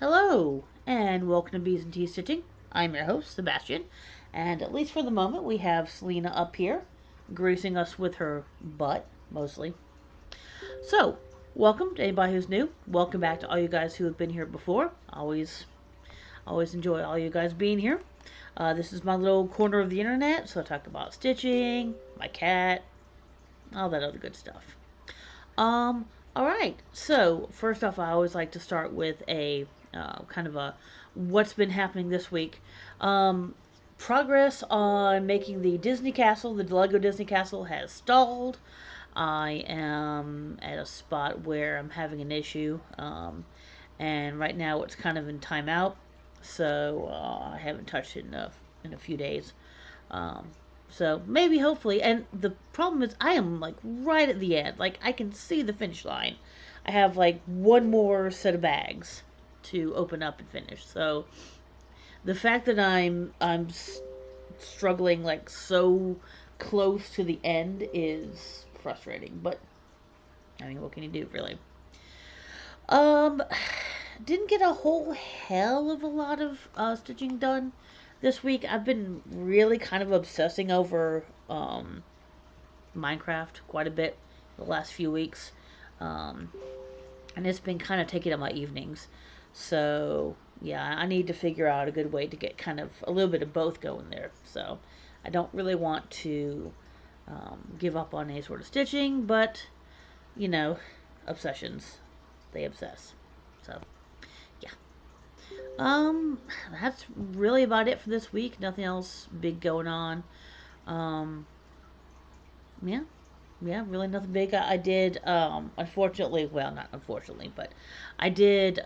Hello, and welcome to Bees and Tea Stitching. I'm your host, Sebastian, and at least for the moment, we have Selena up here, gracing us with her butt, mostly. So, welcome to anybody who's new. Welcome back to all you guys who have been here before. Always enjoy all you guys being here. This is my little corner of the internet, so I talk about stitching, my cat, all that other good stuff. Um, all right. So first off, I always like to start with a kind of a what's been happening this week. Um, Progress on making the Disney Castle, the Lego Disney Castle, has stalled. I am at a spot where I'm having an issue, and right now it's kind of in timeout, so I haven't touched it in a few days. Um, so maybe, hopefully, and the problem is I am like right at the end. Like I can see the finish line. I have like one more set of bags to open up and finish. So the fact that I'm struggling like so close to the end is frustrating. But I mean, what can you do, really? Um, didn't get a whole hell of a lot of stitching done this week. I've been really kind of obsessing over Minecraft quite a bit the last few weeks. Um, and it's been kind of taking up my evenings. So, yeah, I need to figure out a good way to get kind of a little bit of both going there. So, I don't really want to give up on any sort of stitching, but, you know, obsessions, they obsess. So, yeah. Um, that's really about it for this week. Nothing else big going on. Um, yeah, yeah, really nothing big. I did, unfortunately, well, not unfortunately, but I did,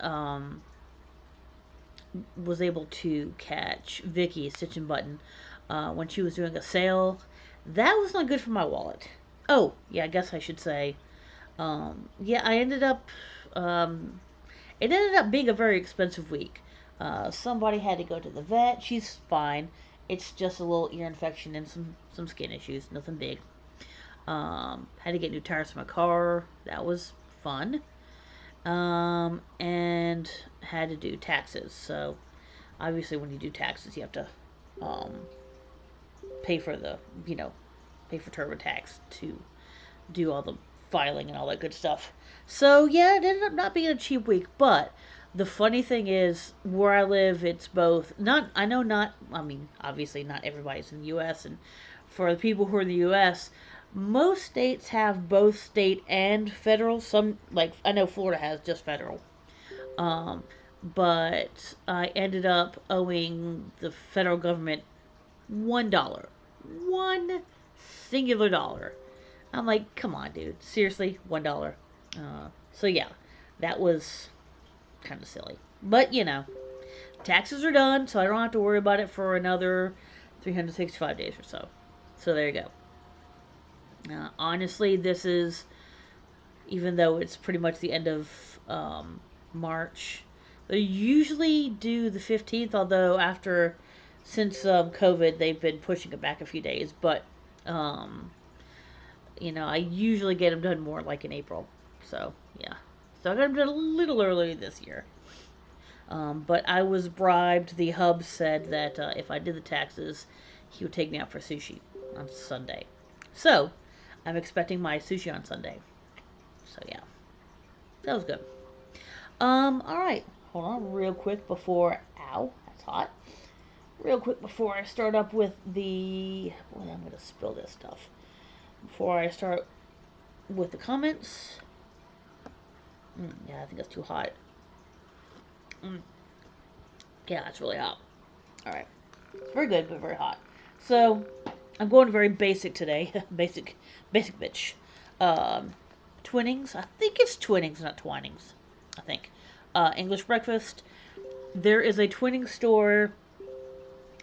was able to catch Vicky Stitch and Button when she was doing a sale. That was not good for my wallet. Oh, yeah, I guess I should say, yeah, I ended up, um, it ended up being a very expensive week. Somebody had to go to the vet. She's fine. It's just a little ear infection and some skin issues. Nothing big. Had to get new tires for my car. That was fun. And had to do taxes. So obviously, when you do taxes, you have to um, pay for the you know pay for TurboTax to do all the filing and all that good stuff. So yeah, it ended up not being a cheap week, but the funny thing is, where I live, it's both. Not, I know not. I mean, obviously, not everybody's in the U.S. And for the people who are in the U.S., most states have both state and federal. Some, like I know Florida has just federal. Um, but I ended up owing the federal government $1, one singular dollar. I'm like, come on, dude. Seriously, $1. So yeah, that was kind of silly. But taxes are done, so I don't have to worry about it for another 365 days or so. So there you go. Honestly, this is, even though it's pretty much the end of March, they usually do the 15th, although since COVID, they've been pushing it back a few days. But um, I usually get them done more like in April. So, yeah. So I got them done a little earlier this year. But I was bribed. The hub said that if I did the taxes, he would take me out for sushi on Sunday. So, I'm expecting my sushi on Sunday. So, yeah. That was good. Alright. Hold on real quick before. Ow, that's hot. Real quick before I start up with the. Well, I'm going to spill this stuff. Before I start with the comments. Yeah, I think that's too hot. Mm, yeah, it's really hot. All right, it's very good, but very hot. So I'm going very basic today. Basic bitch. Um, Twinnings. I think it's Twinnings, not Twinings. I think. English breakfast. There is a Twinning store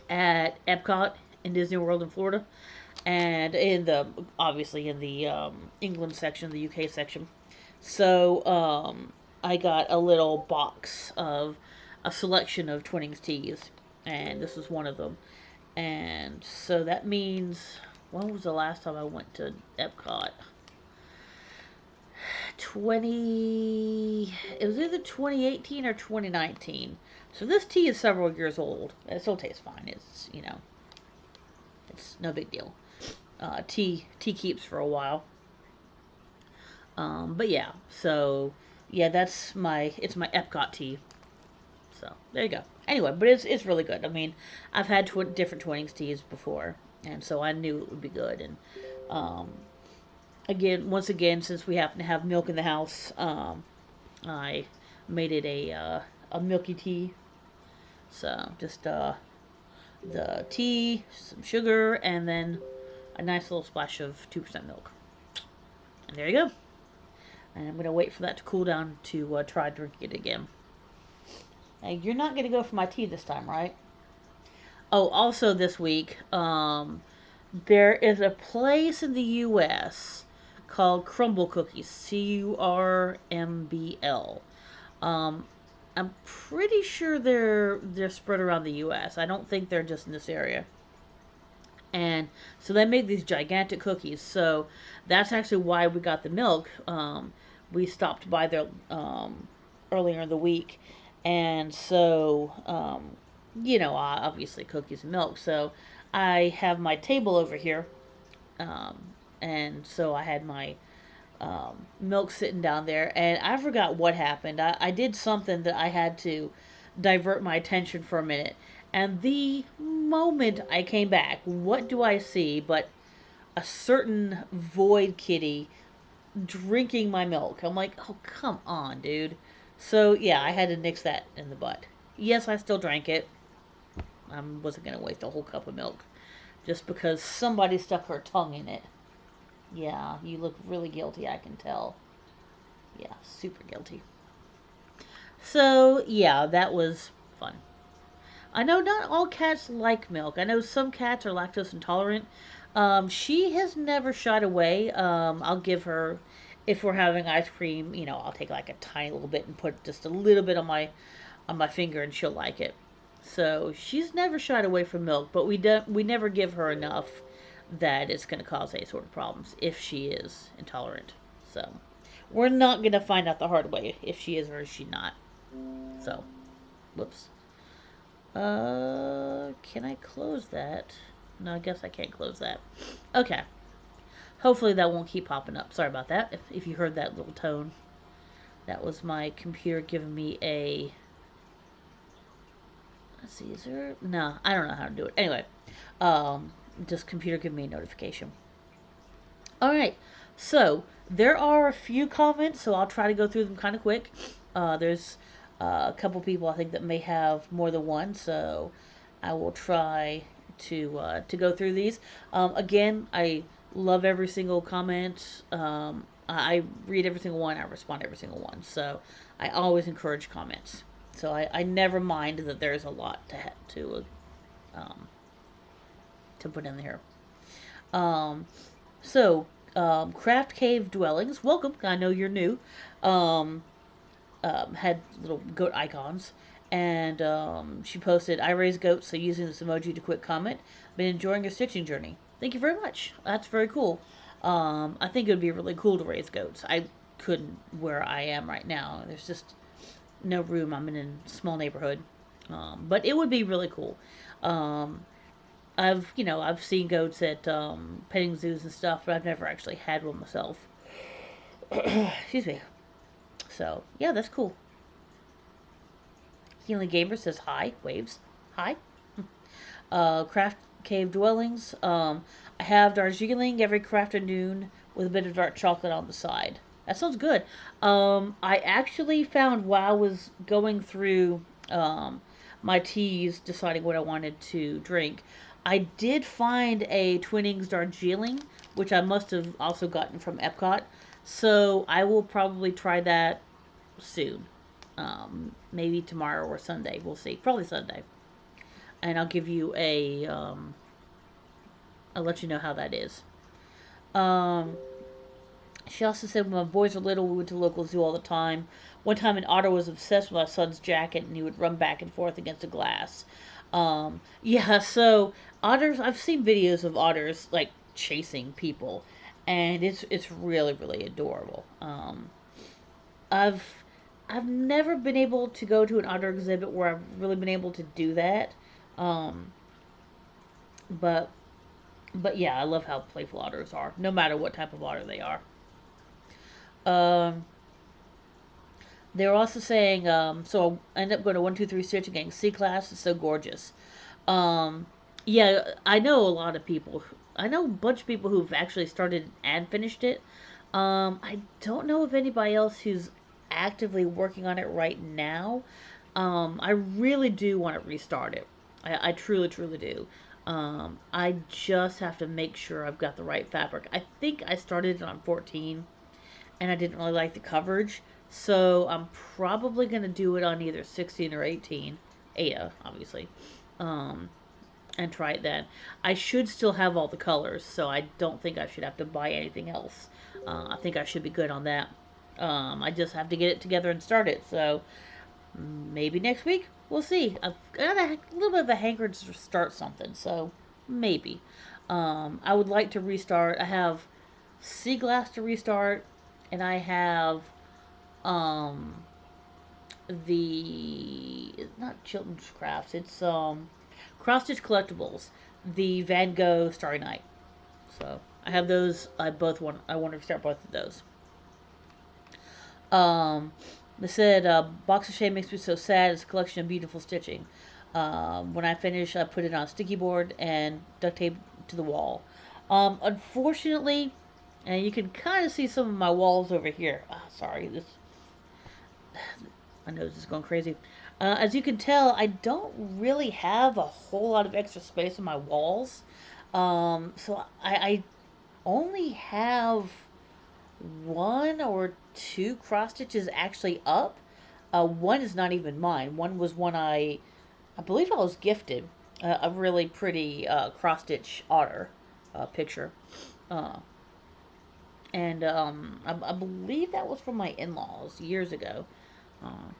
at Epcot in Disney World in Florida, and obviously in the England section, the UK section. So I got a little box of a selection of Twinings teas, and this was one of them. And so that means, when was the last time I went to Epcot? 20. It was either 2018 or 2019. So this tea is several years old. It still tastes fine. It's no big deal. Tea keeps for a while. But yeah, so yeah, it's my Epcot tea. So there you go. Anyway, but it's really good. I mean, I've had different Twinings teas before, and so I knew it would be good. And um, once again, since we happen to have milk in the house, I made it a milky tea. So just the tea, some sugar, and then a nice little splash of 2% milk. And there you go. And I'm gonna wait for that to cool down to try drinking it again. Now, you're not gonna go for my tea this time, right? Oh, also this week, there is a place in the U.S. called Crumble Cookies. CURMBL. Um, I'm pretty sure they're spread around the U.S. I don't think they're just in this area. And so they make these gigantic cookies. So that's actually why we got the milk. We stopped by there earlier in the week, and so obviously cookies and milk. So I have my table over here, um, and so I had my milk sitting down there, and I forgot what happened. I did something that I had to divert my attention for a minute. And the moment I came back, what do I see but a certain void kitty drinking my milk? I'm like, oh, come on, dude. So, yeah, I had to nix that in the butt. Yes, I still drank it. I wasn't going to waste a whole cup of milk just because somebody stuck her tongue in it. Yeah, you look really guilty, I can tell. Yeah, super guilty. So, yeah, that was fun. I know not all cats like milk. I know some cats are lactose intolerant. She has never shied away. I'll give her, if we're having ice cream, I'll take like a tiny little bit and put just a little bit on my finger, and she'll like it. So she's never shied away from milk, but we never give her enough that it's going to cause any sort of problems if she is intolerant. So we're not going to find out the hard way if she is or is she not. So, whoops. Can I close that? No, I guess I can't close that. Okay. Hopefully that won't keep popping up. Sorry about that. If you heard that little tone, that was my computer giving me a. Let's see, is there? No, I don't know how to do it. Anyway, um, just computer giving me a notification. All right. So there are a few comments, so I'll try to go through them kind of quick. There's a couple people I think that may have more than one, so I will try to go through these. Again, I love every single comment. I read every single one. I respond to every single one. So I always encourage comments. So I never mind that there's a lot um, to put in here. Um, so, Craft Cave Dwellings, welcome. I know you're new. Um, had little goat icons. And she posted, I raise goats, so using this emoji to quick comment. Been enjoying your stitching journey. Thank you very much. That's very cool. I think it would be really cool to raise goats. I couldn't where I am right now. There's just no room. I'm in a small neighborhood. But it would be really cool. Um, I've seen goats at petting zoos and stuff, but I've never actually had one myself. Excuse me. So yeah, that's cool. Healing Gamer says hi. Waves. Hi. Craft Cave Dwellings. I have Darjeeling every craft afternoon with a bit of dark chocolate on the side. That sounds good. I actually found while I was going through my teas, deciding what I wanted to drink, I did find a Twinings Darjeeling, which I must have also gotten from Epcot. So I will probably try that soon. Maybe tomorrow or Sunday. We'll see. Probably Sunday. And I'll give you I'll let you know how that is. Um, she also said when my boys were little, we went to the local zoo all the time. One time, an otter was obsessed with my son's jacket, and he would run back and forth against the glass. Yeah, so otters. I've seen videos of otters like chasing people, and it's really really adorable. I've I've never been able to go to an otter exhibit where I've really been able to do that. Um, but yeah, I love how playful otters are, no matter what type of otter they are. Um, they were also saying, so I ended up going to 123 Stitch and getting C class. It's so gorgeous. Um, yeah, I know a lot of people. I know a bunch of people who've actually started and finished it. I don't know of anybody else who's actively working on it right now. I really do want to restart it. I truly, truly do. I just have to make sure I've got the right fabric. I think I started it on 14 and I didn't really like the coverage. So I'm probably going to do it on either 16 or 18. Ada, obviously. Um, and try it then. I should still have all the colors, so I don't think I should have to buy anything else. I think I should be good on that. I just have to get it together and start it. So maybe next week we'll see. I've got a little bit of a hankering to start something, so maybe. I would like to restart. I have Sea Glass to restart, and I have um, the not Chilton's Crafts. It's Cross Stitch Collectibles, the Van Gogh Starry Night. So I have those. I both want. I want to start both of those. Um, they said Box of Shame makes me so sad. It's a collection of beautiful stitching. When I finish, I put it on a sticky board and duct tape to the wall. Unfortunately, and you can kind of see some of my walls over here. Oh, sorry, this my nose is going crazy. As you can tell, I don't really have a whole lot of extra space on my walls. So I only have one or two cross stitches actually up. One is not even mine. One was one I believe I was gifted. A really pretty cross stitch otter picture. Uh, and I believe that was from my in laws years ago. Uh,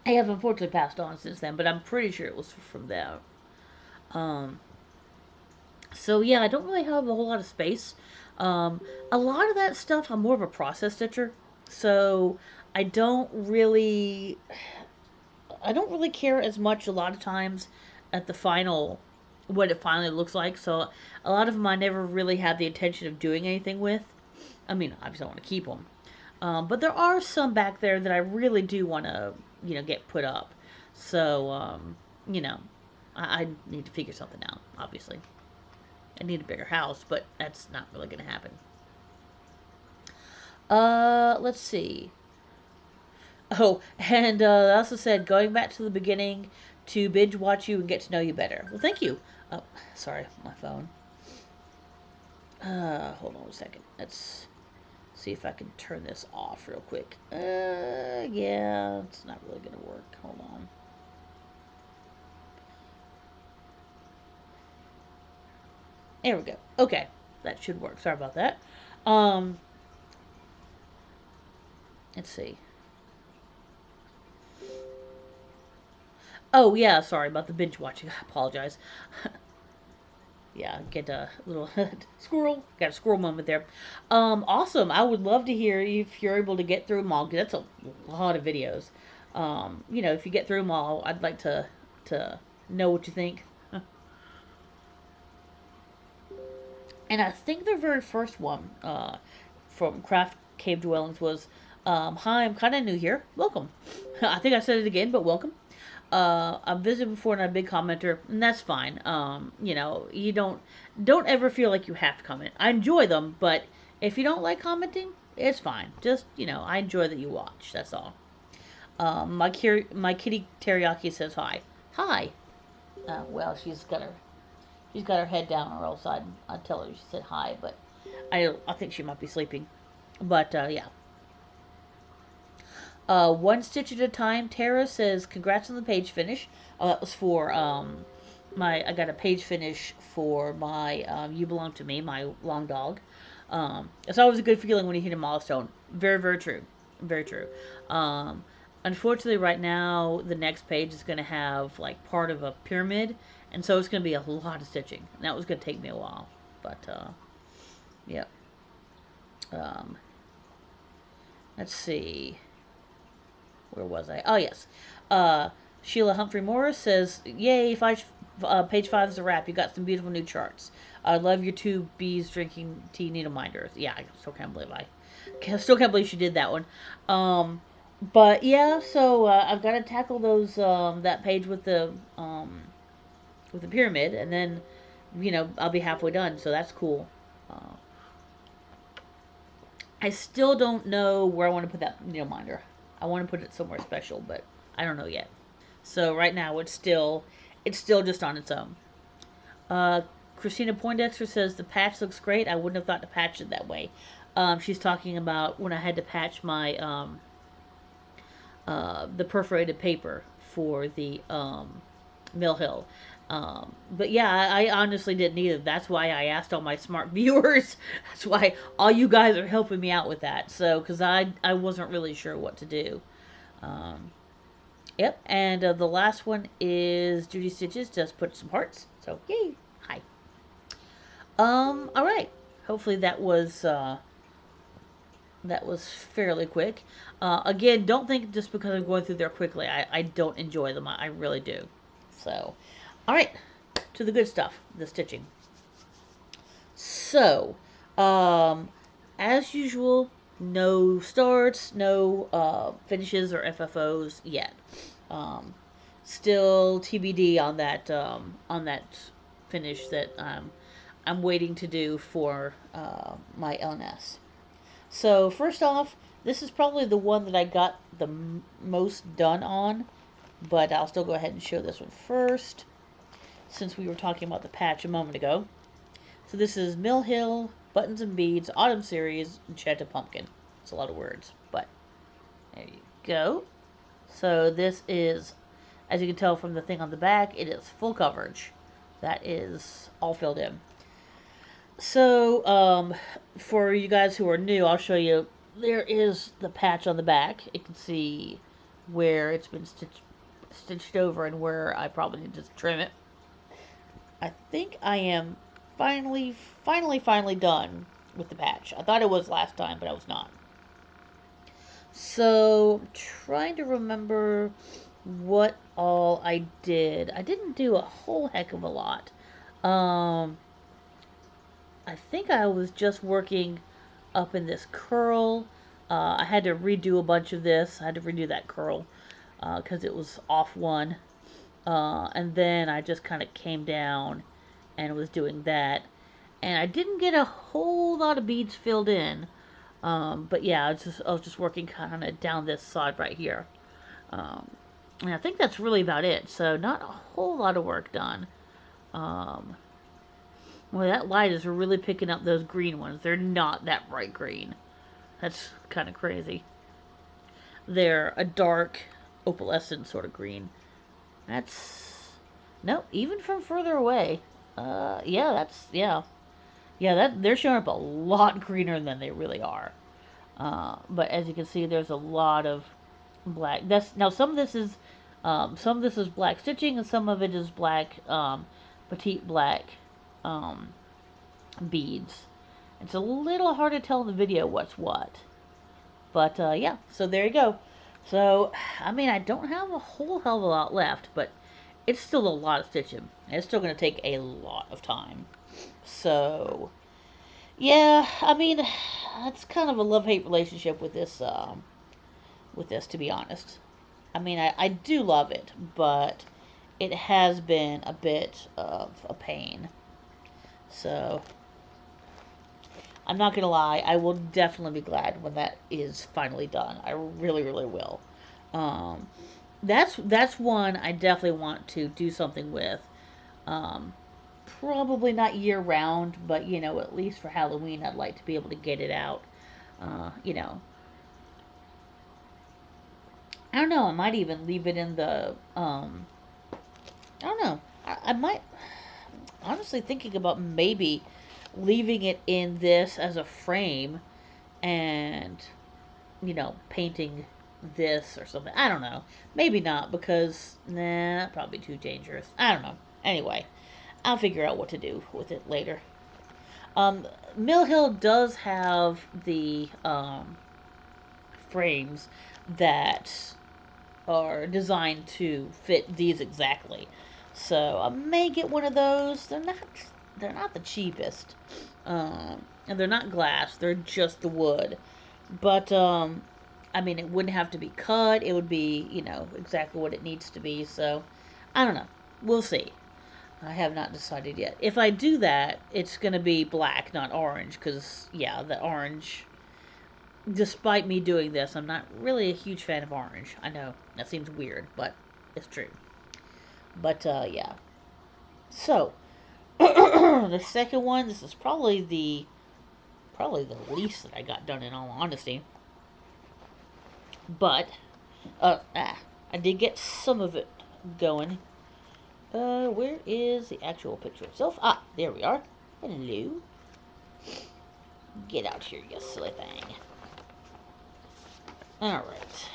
they have unfortunately passed on since then, but I'm pretty sure it was from them. Um, so yeah, I don't really have a whole lot of space. Um, a lot of that stuff, I'm more of a process stitcher, so I don't really, I don't really care as much a lot of times at the final, what it finally looks like. So a lot of them I never really had the intention of doing anything with. I mean, obviously I want to keep them, but there are some back there that I really do want to, get put up. So, you know, I need to figure something out. Obviously, I need a bigger house, but that's not really going to happen. Let's see. Oh, and I also said going back to the beginning to binge watch you and get to know you better. Well, thank you. Oh, sorry, my phone. Hold on a second. Let's see if I can turn this off real quick. Yeah, it's not really gonna work. Hold on. There we go. Okay, that should work. Sorry about that. Um, let's see. Oh yeah, sorry about the binge watching. I apologize. Yeah, get a little squirrel. Got a squirrel moment there. Awesome. I would love to hear if you're able to get through them all. 'Cause that's a lot of videos. If you get through them all, I'd like to know what you think. And I think their very first one from Craft Cave Dwellings was, "Hi, I'm kind of new here. Welcome." I think I said it again, but welcome. I've visited before and I'm a big commenter, and that's fine. You don't ever feel like you have to comment. I enjoy them, but if you don't like commenting, it's fine. Just I enjoy that you watch. That's all. My kitty teriyaki says hi. Hi. Well, she's got her head down, or else I'd tell her she said hi, but I think she might be sleeping. But yeah. One stitch at a time. Tara says, "Congrats on the page finish." That was for my. I got a page finish for my "You Belong to Me," my long dog. It's always a good feeling when you hit a milestone. Very, very true. Very true. Um, Unfortunately, right now the next page is going to have like part of a pyramid, and so it's going to be a lot of stitching. And that was going to take me a while, But yeah. Um, let's see. Where was I? Oh yes. Uh, Sheila Humphrey Morris says, "Yay! Page 5 is a wrap. You got some beautiful new charts. I love your two bees drinking tea needle minders. Yeah, I still can't believe she did that one. But yeah, so I've got to tackle those that page with the pyramid, and then I'll be halfway done. So that's cool. Uh, I still don't know where I want to put that needle minder. I want to put it somewhere special, but I don't know yet. So right now it's still just on its own. Uh, Christina Poindexter says the patch looks great. I wouldn't have thought to patch it that way. She's talking about when I had to patch my the perforated paper for the Mill Hill. But yeah, I honestly didn't either. That's why I asked all my smart viewers. That's why all you guys are helping me out with that. So, because I wasn't really sure what to do. Um, yep. And the last one is Judy Stitches just put some hearts. So yay! Hi. All right. Hopefully that was fairly quick. Again, don't think just because I'm going through there quickly, I don't enjoy them. I really do. So, all right, to the good stuff, the stitching. So, um, as usual, no starts, no finishes or FFOs yet. Um, Still TBD on that finish that I'm waiting to do for my LNS. So first off, this is probably the one that I got the most done on, but I'll still go ahead and show this one first, since we were talking about the patch a moment ago. So this is Mill Hill, Buttons and Beads, Autumn Series, Enchanted Pumpkin. It's a lot of words, but there you go. So this is, as you can tell from the thing on the back, it is full coverage. That is all filled in. So, for you guys who are new, I'll show you. There is the patch on the back. You can see where it's been stitched over and where I probably need to trim it. I think I am finally done with the patch. I thought it was last time, but I was not. So, I'm trying to remember what all I did. I didn't do a whole heck of a lot. Um, I think I was just working up in this curl. I had to redo a bunch of this. I had to redo that curl because it was off one. And then I just kind of came down and was doing that. And I didn't get a whole lot of beads filled in. But yeah, I was just working kind of down this side right here. Um, and I think that's really about it. So not a whole lot of work done. Um, well, that light is really picking up those green ones. They're not that bright green. That's kind of crazy. They're a dark opalescent sort of green. That's no, even from further away. Yeah, yeah. That they're showing up a lot greener than they really are. But as you can see, there's a lot of black. That's now some of this is black stitching, and some of it is black, petite black, um, beads. It's a little hard to tell in the video what's what. But yeah, so there you go. So, I mean, I don't have a whole hell of a lot left, but it's still a lot of stitching. It's still going to take a lot of time. So, yeah, I mean, it's kind of a love-hate relationship with this, to be honest. I mean, I do love it, but it has been a bit of a pain. So, I'm not gonna lie, I will definitely be glad when that is finally done. I really, really will. Um, that's one I definitely want to do something with. Um, Probably not year round, but at least for Halloween, I'd like to be able to get it out. Uh, you know, I don't know. I might even leave it in the. I don't know. I might honestly thinking about maybe leaving it in this as a frame and painting this or something. I don't know. Maybe not because nah, probably too dangerous. I don't know. Anyway, I'll figure out what to do with it later. Um, Mill Hill does have the frames that are designed to fit these exactly. So I may get one of those. They're not the cheapest, and they're not glass. They're just the wood. But I mean, it wouldn't have to be cut. It would be exactly what it needs to be. So I don't know. We'll see. I have not decided yet. If I do that, it's gonna be black, not orange, because yeah, the orange. Despite me doing this, I'm not really a huge fan of orange. I know that seems weird, but it's true. But yeah. So the second one, this is probably the least that I got done in all honesty. But I did get some of it going. Where is the actual picture itself? Ah, there we are. Hello. Get out here, you silly thing. Alright.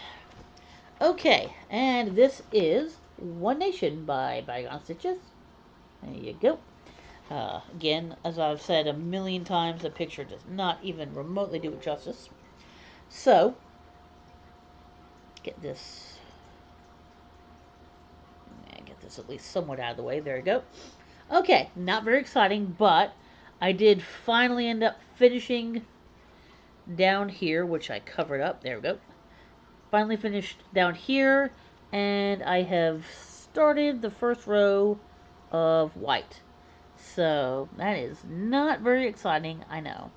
Okay, and this is One Nation by Bygone Stitches. There you go. Again, as I've said a million times, the picture does not even remotely do it justice. So, get this at least somewhat out of the way. There we go. Okay, not very exciting, but I did finally end up finishing down here, which I covered up. There we go. Finally finished down here, and I have started the first row of white. So that is not very exciting, I know.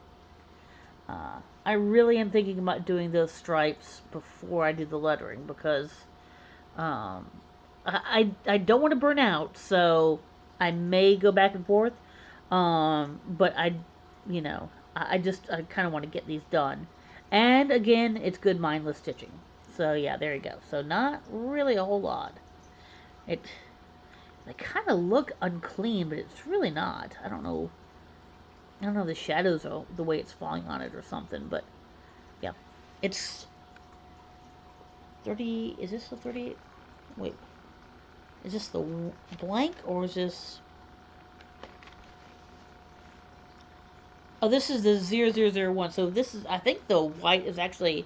I really am thinking about doing those stripes before I do the lettering because um, I don't want to burn out, so I may go back and forth. But I kind of want to get these done. And again, it's good mindless stitching. So yeah, there you go. So not really a whole lot. It They kind of look unclean, but it's really not. I don't know. I don't know, the shadows are the way it's falling on it or something, but yeah. It's 30. Is this the 38? Wait. Is this the blank or is this. Oh, this is the 0001. So this is. I think the white is actually.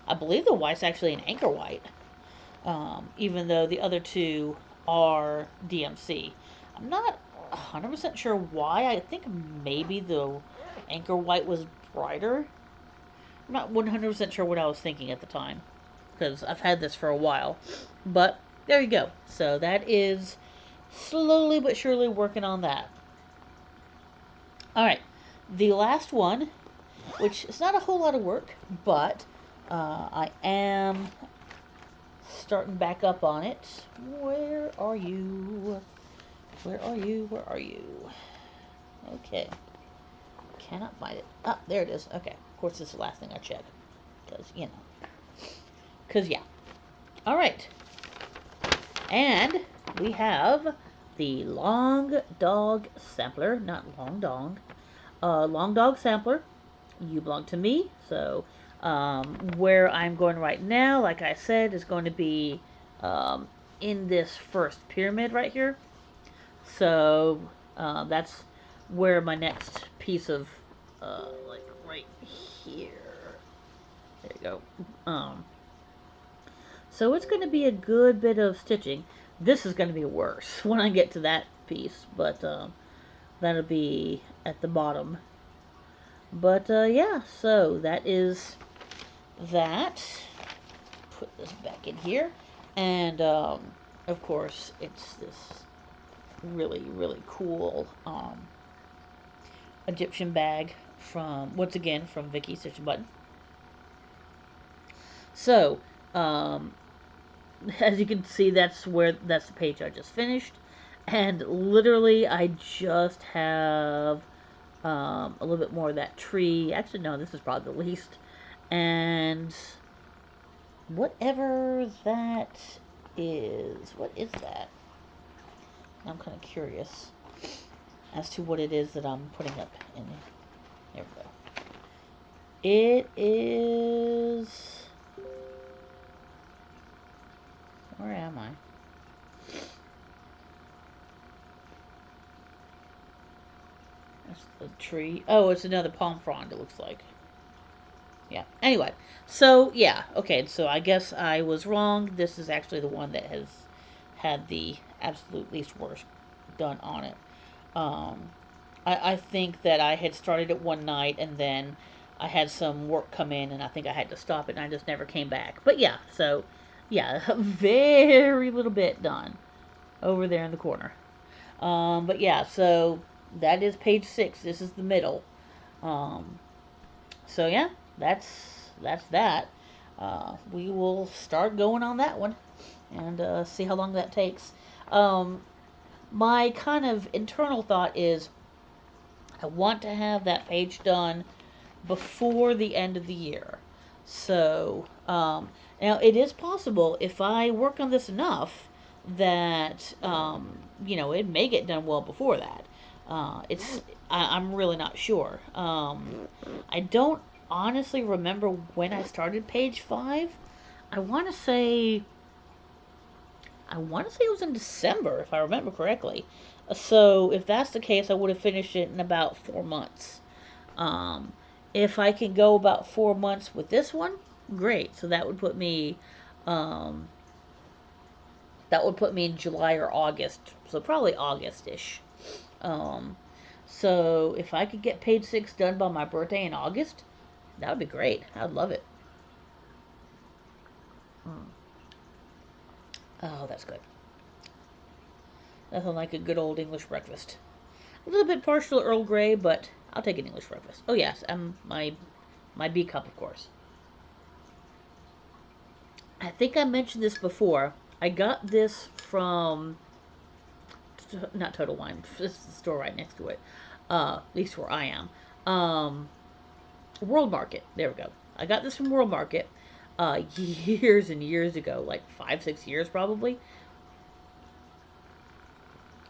I believe the white's actually an anchor white. Even though the other two are DMC. I'm not 100% sure why. I think maybe the anchor white was brighter. I'm not 100% sure what I was thinking at the time because I've had this for a while. But there you go. So that is slowly but surely working on that. All right. The last one, which is not a whole lot of work, but I am starting back up on it. Where are you? Where are you? Where are you? Okay. Cannot find it. Ah, there it is. Okay. Of course, this is the last thing I check. Because, yeah. All right. And we have the Long Dog Sampler. Not Long Dog. Long Dog Sampler. You belong to me. So, where I'm going right now, like I said, is going to be in this first pyramid right here. So that's where my next piece of, like right here. There you go. So it's going to be a good bit of stitching. This is going to be worse when I get to that piece, but that'll be at the bottom. But yeah, so that is that. Put this back in here. And of course, it's this really, really cool Egyptian bag from, once again, from Vicky Stitch and Button. So, um, as you can see, that's the page I just finished. And literally, I just have a little bit more of that tree. Actually, no, this is probably the least. And whatever that is, what is that? I'm kind of curious as to what it is that I'm putting up in. There we go. It is. Where am I? That's the tree. Oh, it's another palm frond, it looks like. Yeah. Anyway, so yeah, okay, so I guess I was wrong. This is actually the one that has had the absolute least worst done on it. Um, I think that I had started it one night and then I had some work come in and I think I had to stop it and I just never came back. But yeah, so yeah, very little bit done over there in the corner. But yeah, so that is page 6. This is the middle. Um, so yeah, that's that's that. We will start going on that one and see how long that takes. Um, my kind of internal thought is I want to have that page done before the end of the year. So now it is possible if I work on this enough that it may get done well before that. I'm really not sure. I don't honestly remember when I started page 5. I want to say I want to say it was in December if I remember correctly. So if that's the case, I would have finished it in about 4 months. Um, if I can go about 4 months with this one, great. So um, that would put me in July or August. So probably August-ish. Um, so if I could get page 6 done by my birthday in August, that would be great. I'd love it. Mm. Oh, that's good. Nothing like a good old English breakfast. A little bit partial Earl Grey, but I'll take an English breakfast. Oh yes, my B cup, of course. I think I mentioned this before. I got this from not Total Wine. This is the store right next to it. At least where I am. World Market. There we go. I got this from World Market years and years ago, like 5, 6 years probably.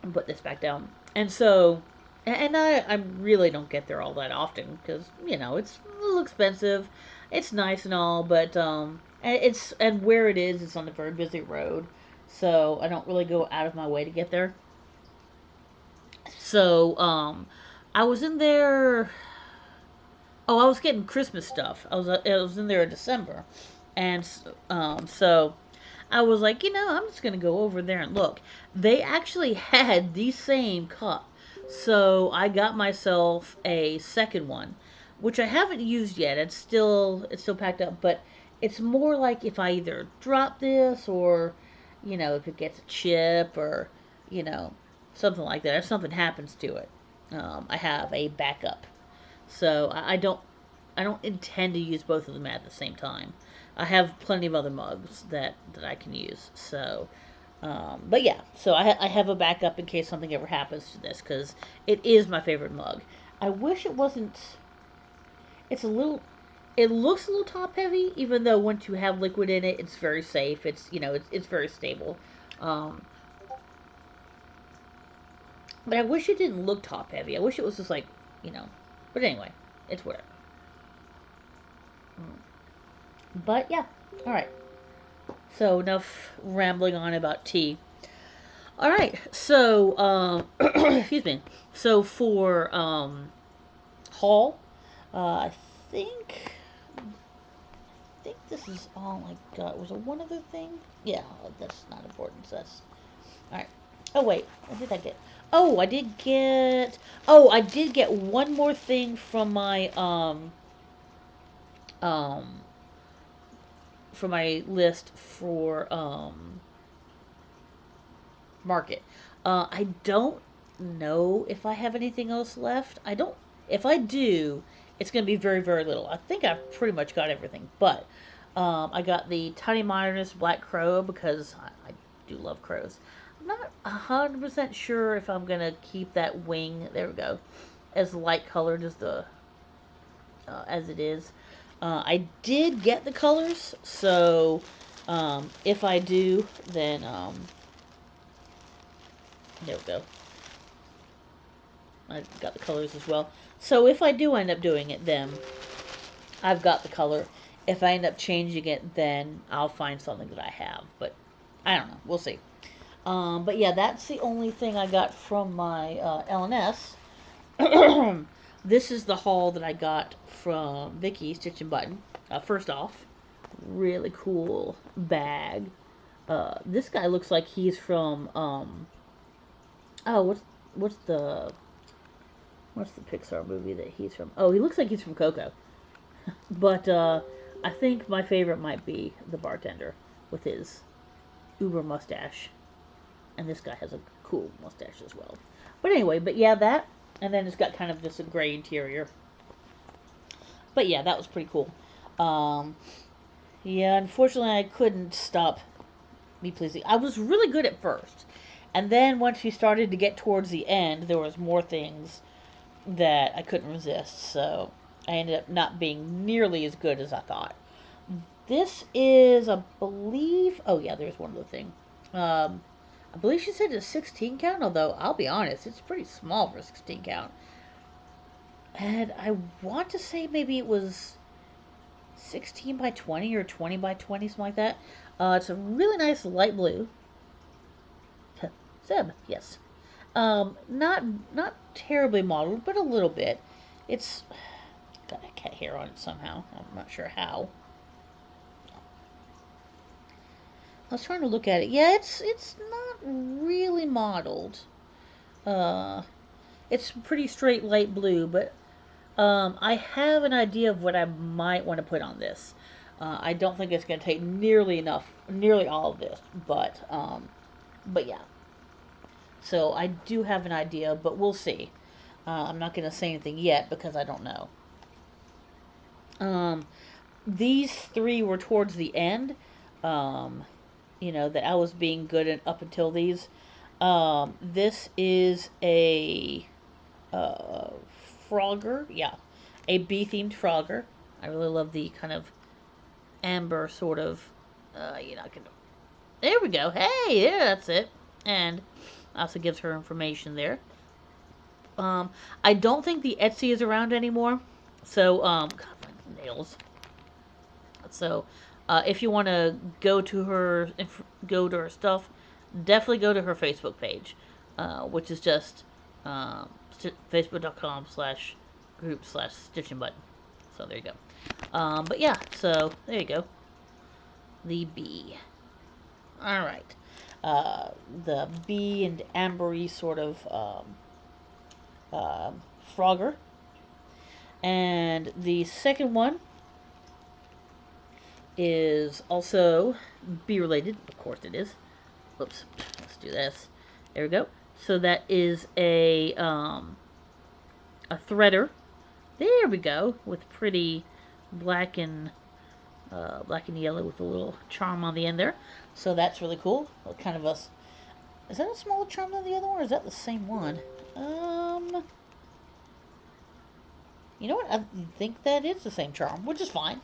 And put this back down. And so, and I really don't get there all that often because it's a little expensive. It's nice and all, but and where it is, it's on a very busy road, so I don't really go out of my way to get there. So I was in there. Oh, I was getting Christmas stuff. I was in there in December, and so I was like, I'm just gonna go over there and look. They actually had the same cup, so I got myself a second one, which I haven't used yet. It's still packed up, but it's more like if I either drop this or, if it gets a chip or, you know, something like that. If something happens to it, I have a backup. So I don't intend to use both of them at the same time. I have plenty of other mugs that I can use. So, but yeah, so I have a backup in case something ever happens to this because it is my favorite mug. I wish it wasn't. It's a little. It looks a little top heavy, even though once you have liquid in it, it's very safe. It's very stable. Um, but I wish it didn't look top heavy. I wish it was just like you know. But anyway, it's whatever. Mm. But yeah, all right. So enough rambling on about tea. All right. So excuse me. So for haul, I think think this is all I got. Was there one other thing? Yeah, that's not important. So that's all right. Oh wait, what did I get? Oh, I did get. Oh, I did get one more thing from my um list for market. I don't know if I have anything else left. I don't. If I do, it's going to be very, very little. I think I've pretty much got everything. But I got the Tiny Modernist Black Crow because I do love crows. I'm not 100% sure if I'm going to keep that wing. There we go. As light colored as it is. I did get the colors, so if I do, then there we go. I've got the colors as well. So if I do end up doing it, then I've got the color. If I end up changing it, then I'll find something that I have. But I don't know. We'll see. But yeah, that's the only thing I got from my LNS. This is the haul that I got from Vicky Stitch and Button. First off, really cool bag. This guy looks like he's from oh, what's the what's the Pixar movie that he's from? Oh, he looks like he's from Coco. But I think my favorite might be the bartender with his uber mustache. And this guy has a cool mustache as well. But anyway, but yeah, that. And then it's got kind of this gray interior. But yeah, that was pretty cool. Um, yeah, unfortunately, I couldn't stop me pleasing. I was really good at first. And then once we started to get towards the end, there was more things that I couldn't resist. So I ended up not being nearly as good as I thought. This is, I believe. Oh yeah, there's one other thing. Um, I believe she said it's a 16 count. Although I'll be honest, it's pretty small for a 16 count. And I want to say maybe it was 16 by 20 or 20 by 20, something like that. It's a really nice light blue. Zeb, yes. Not terribly modeled, but a little bit. It's got a cat hair on it somehow. I'm not sure how. I was trying to look at it. Yeah, it's not really modeled. Uh, it's pretty straight light blue, but I have an idea of what I might want to put on this. I don't think it's going to take nearly all of this, but yeah. So I do have an idea, but we'll see. I'm not going to say anything yet because I don't know. Um, these three were towards the end. Um, that I was being good at up until these. This is a uh, Frogger, yeah, a bee themed Frogger. I really love the kind of amber sort of. I can. There we go. Hey, yeah, that's it. And also gives her information there. Um, I don't think the Etsy is around anymore. So, God, my nails. So, if you want to go to her stuff, definitely go to her Facebook page, which is just facebook.com/group/stitching button. So there you go. But yeah, so there you go. The bee. All right. The bee and ambery sort of Frogger. And the second one is also bee related. Of course it is. Whoops. Let's do this. There we go. So that is a threader. There we go. With pretty black and black and yellow with a little charm on the end there. So that's really cool. Kind of a. Is that a smaller charm than the other one, or is that the same one? Um, you know what? I think that is the same charm, which is fine.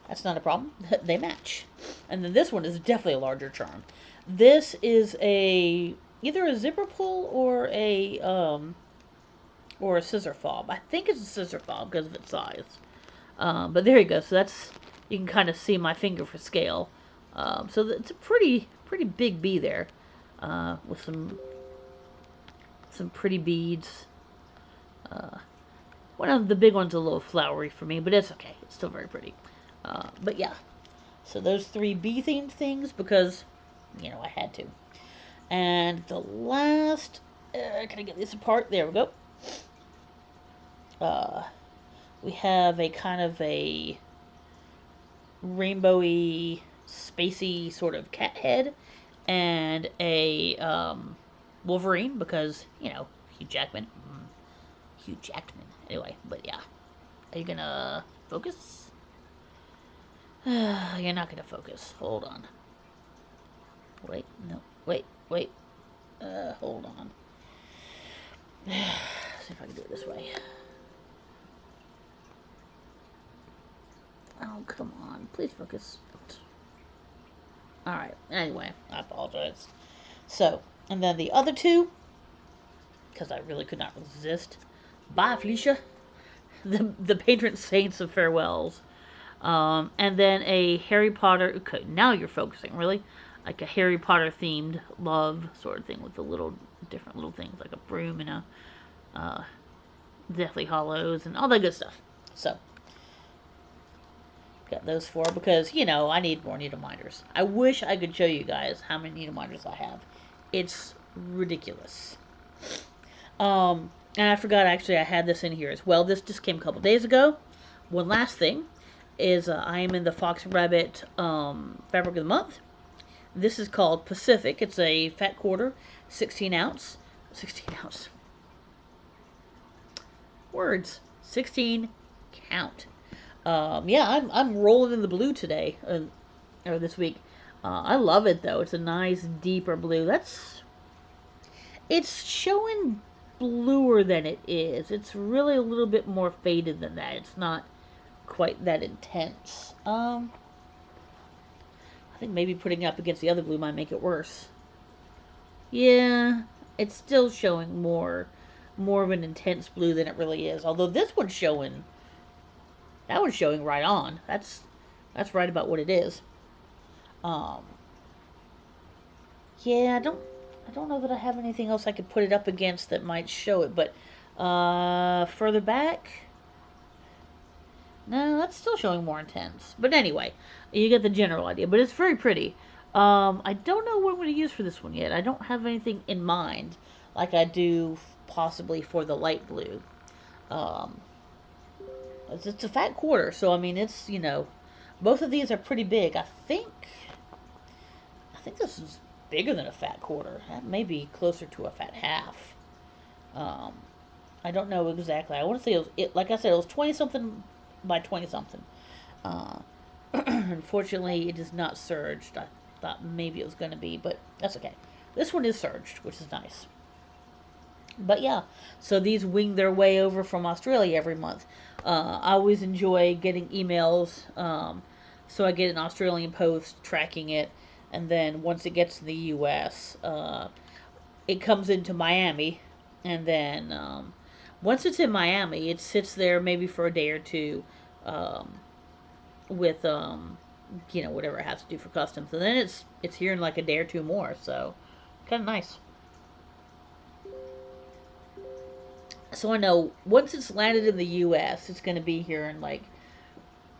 That's not a problem. They match. And then this one is definitely a larger charm. This is either a zipper pull or a scissor fob. I think it's a scissor fob because of its size. But there you go. So that's, you can kind of see my finger for scale. So it's a pretty big bee there, with some pretty beads. Uh, One of the big ones a little flowery for me, but it's okay. It's still very pretty. But yeah, so those three bee themed things because I had to. And the last, can I get this apart? There we go. Uh, we have a kind of a rainbowy, spacey sort of cat head and a Wolverine because Hugh Jackman. Hugh Jackman. Anyway, but yeah, are you gonna focus? You're not gonna focus. Hold on. Wait, no. Wait. Hold on. See if I can do it this way. Oh, come on. Please focus. Alright, anyway, I apologize. So, and then the other two, because I really could not resist. Bye, Felicia. The patron saints of farewells. And then a Harry Potter. Okay, now you're focusing, really? Like a Harry Potter themed love sort of thing with the little different little things, like a broom and a Deathly Hollows, and all that good stuff. So, got those four because, I need more needle minders. I wish I could show you guys how many needle minders I have. It's ridiculous. And I forgot actually I had this in here as well. This just came a couple days ago. One last thing is I am in the Fox Rabbit Fabric of the Month. This is called Pacific. It's a fat quarter, 16 ounce. 16 ounce. Words. 16 count. Yeah, I'm rolling in the blue today, or this week. I love it though. It's a nice deeper blue. It's showing bluer than it is. It's really a little bit more faded than that. It's not quite that intense. I think maybe putting it up against the other blue might make it worse. Yeah, it's still showing more of an intense blue than it really is. Although this one's showing that one's showing right on. That's right about what it is. Um, yeah, I don't know that I have anything else I could put it up against that might show it, but further back, no, that's still showing more intense. But anyway, you get the general idea. But it's very pretty. I don't know what I'm going to use for this one yet. I don't have anything in mind like I do possibly for the light blue. Um, it's a fat quarter, so I mean it's both of these are pretty big. I think this is bigger than a fat quarter. That may be closer to a fat half. Um, I don't know exactly. I want to say like I said, it was 20 something by 20 something. Uh, Unfortunately, it is not surged. I thought maybe it was going to be, but that's okay. This one is surged, which is nice. But yeah, so these wing their way over from Australia every month. I always enjoy getting emails. So I get an Australian post tracking it, and then once it gets to the U.S., it comes into Miami, and then once it's in Miami, it sits there maybe for a day or two, um, with whatever it has to do for customs, and then it's here in like a day or two more. So kind of nice. So I know once it's landed in the U.S., it's going to be here in like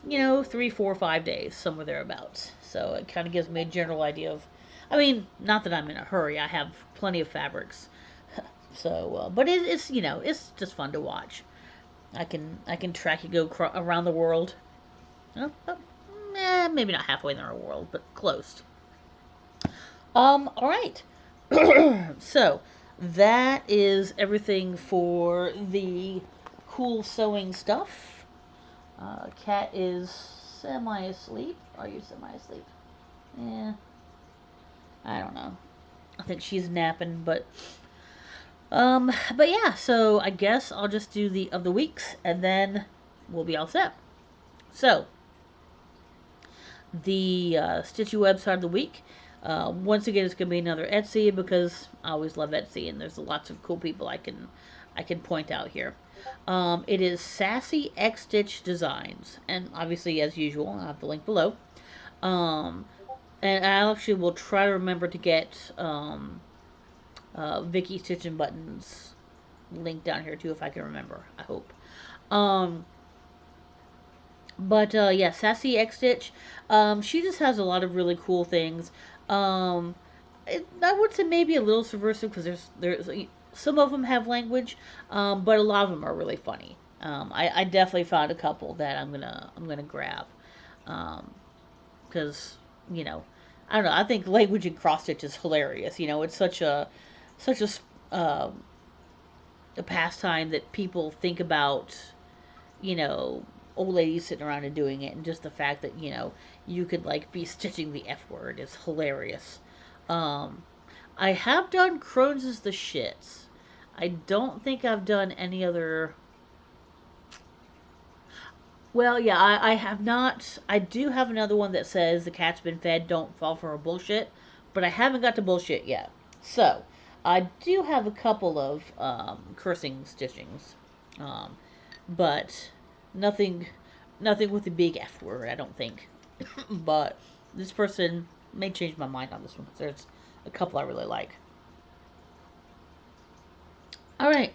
3, 4, 5 days, somewhere thereabouts. So it kind of gives me a general idea of. I mean, not that I'm in a hurry. I have plenty of fabrics. So, but it's it's just fun to watch. I can track it go around the world. Maybe not halfway in the world, but close. All right. So that is everything for the cool sewing stuff. Cat is semi asleep. Are you semi asleep? Yeah, I don't know. I think she's napping, but yeah. So I guess I'll just do the of the weeks, and then we'll be all set. So the Stitchy website of the week. Once again, it's going to be another Etsy because I always love Etsy, and there's lots of cool people I can point out here. It is Sassy X Stitch Designs, and obviously, as usual, I'll have the link below. Um, and I actually will try to remember to get Vicky Stitch and Buttons link down here too if I can remember. I hope. Um, but yeah, Sassy X Stitch. She just has a lot of really cool things. Um, I would say maybe a little subversive because there's some of them have language, but a lot of them are really funny. I definitely found a couple that I'm gonna grab, because you know I don't know. I think language in cross stitch is hilarious. It's such a a pastime that people think about, you know, old ladies sitting around and doing it, and just the fact that you could like be stitching the F word is hilarious. Um, I have done Crohn's is the shits. I don't think I've done any other. Well, yeah, I have not. I do have another one that says the cat's been fed, don't fall for her bullshit, but I haven't got to bullshit yet. So, I do have a couple of cursing stitchings, um, but nothing, nothing with the big F word. I don't think. But this person may change my mind on this one because there's a couple I really like. All right.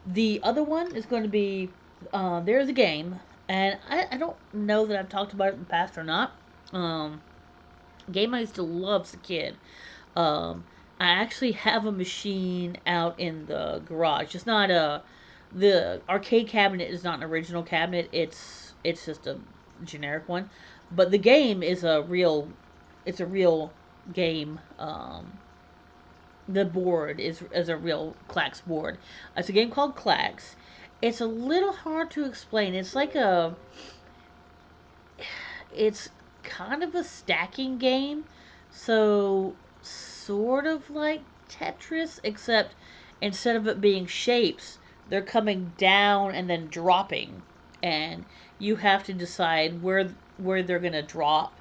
The other one is going to be there's a game, and I don't know that I've talked about it in the past or not. Um, Game I used to love as a kid. Um, I actually have a machine out in the garage. It's not a the arcade cabinet is not an original cabinet. It's just a generic one, but the game is a real. It's a real game. The board is a real Clax board. It's a game called Clax. It's a little hard to explain. It's kind of a stacking game. So, sort of like Tetris, except instead of it being shapes, they're coming down and then dropping. And you have to decide where they're going to drop.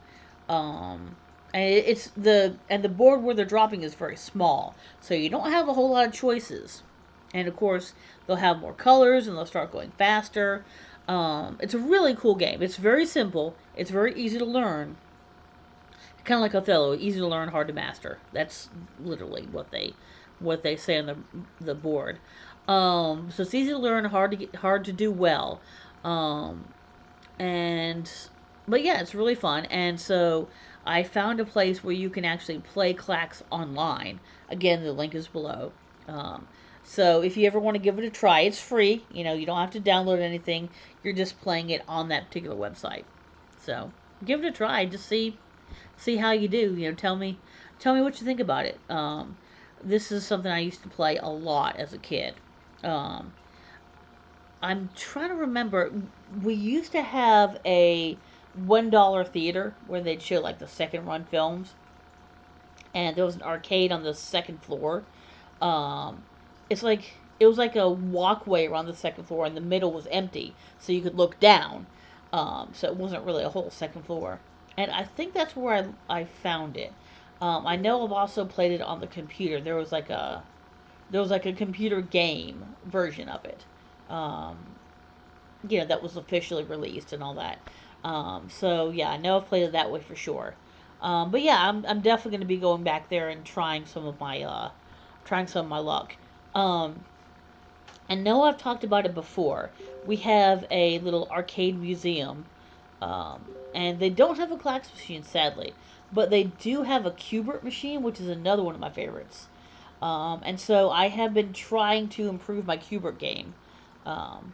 And the board where they're dropping is very small. So you don't have a whole lot of choices. And of course, they'll have more colors and they'll start going faster. It's a really cool game. It's very simple. It's very easy to learn. Kind of like Othello, easy to learn, hard to master. That's literally what they say on the board. So it's easy to learn, hard to do well. Um, and but yeah, it's really fun. And so I found a place where you can actually play Clax online. Again, the link is below. Um, so if you ever want to give it a try, it's free. You don't have to download anything. You're just playing it on that particular website. So give it a try. Just see how you do. Tell me what you think about it. This is something I used to play a lot as a kid. Um, I'm trying to remember. We used to have a $1 theater where they'd show like the second run films, and there was an arcade on the second floor. Um, it was like a walkway around the second floor, and the middle was empty, so you could look down. So it wasn't really a whole second floor, and I think that's where I found it. I know I've also played it on the computer. There was like a computer game version of it. Um, that was officially released and all that. So yeah, I know I've played it that way for sure. But yeah, I'm definitely going to be going back there and trying some of my luck. Um, I know I've talked about it before. We have a little arcade museum, um, and they don't have a Clax machine, sadly, but they do have a Cubert machine, which is another one of my favorites. And so I have been trying to improve my Cubert game. Um,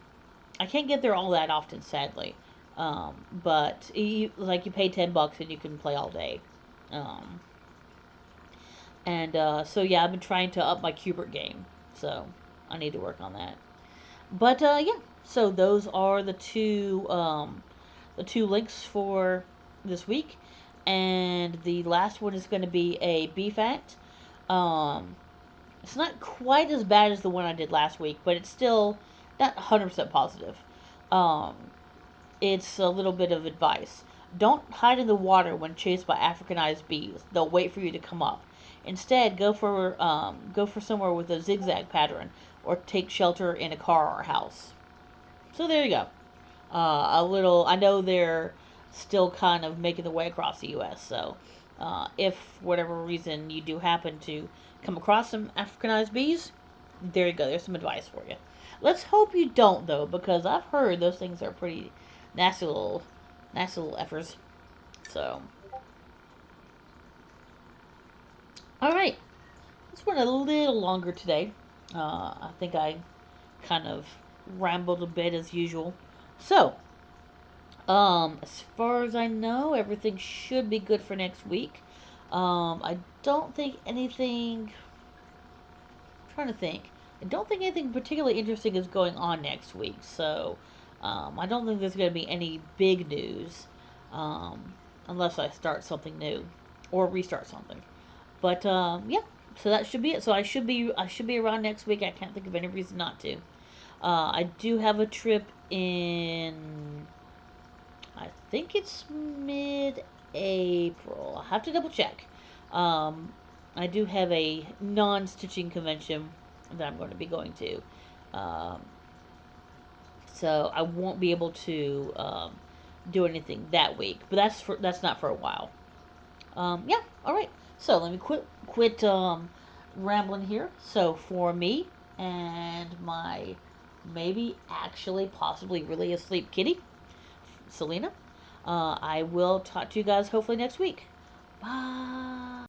I can't get there all that often, sadly. But you pay $10 and you can play all day. Um, and so yeah, I've been trying to up my Cubert game. So I need to work on that. But yeah, so those are the two links for this week, and the last one is going to be a B fact. Um, it's not quite as bad as the one I did last week, but it's still not 100% positive. Um, it's a little bit of advice. Don't hide in the water when chased by Africanized bees. They'll wait for you to come up. Instead, go for somewhere with a zigzag pattern, or take shelter in a car or house. So there you go. A little. I know they're still kind of making their way across the U.S. So, if for whatever reason you do happen to come across some Africanized bees, there you go. There's some advice for you. Let's hope you don't though, because I've heard those things are pretty nasty little effers. So, all right. This went a little longer today. I think I kind of rambled a bit as usual. So, as far as I know, everything should be good for next week. I don't think anything. I'm trying to think. I don't think anything particularly interesting is going on next week. So, I don't think there's going to be any big news, um, unless I start something new or restart something. But yeah, so that should be it. So I should be around next week. I can't think of any reason not to. I do have a trip in, I think it's mid-April. I'll have to double check. Um, I do have a non-stitching convention that I'm going to be going to. Um, so I won't be able to do anything that week, but that's not for a while. Yeah, all right. So let me quit rambling here. So for me and my maybe actually possibly really asleep kitty, Selena. I will talk to you guys hopefully next week. Bye.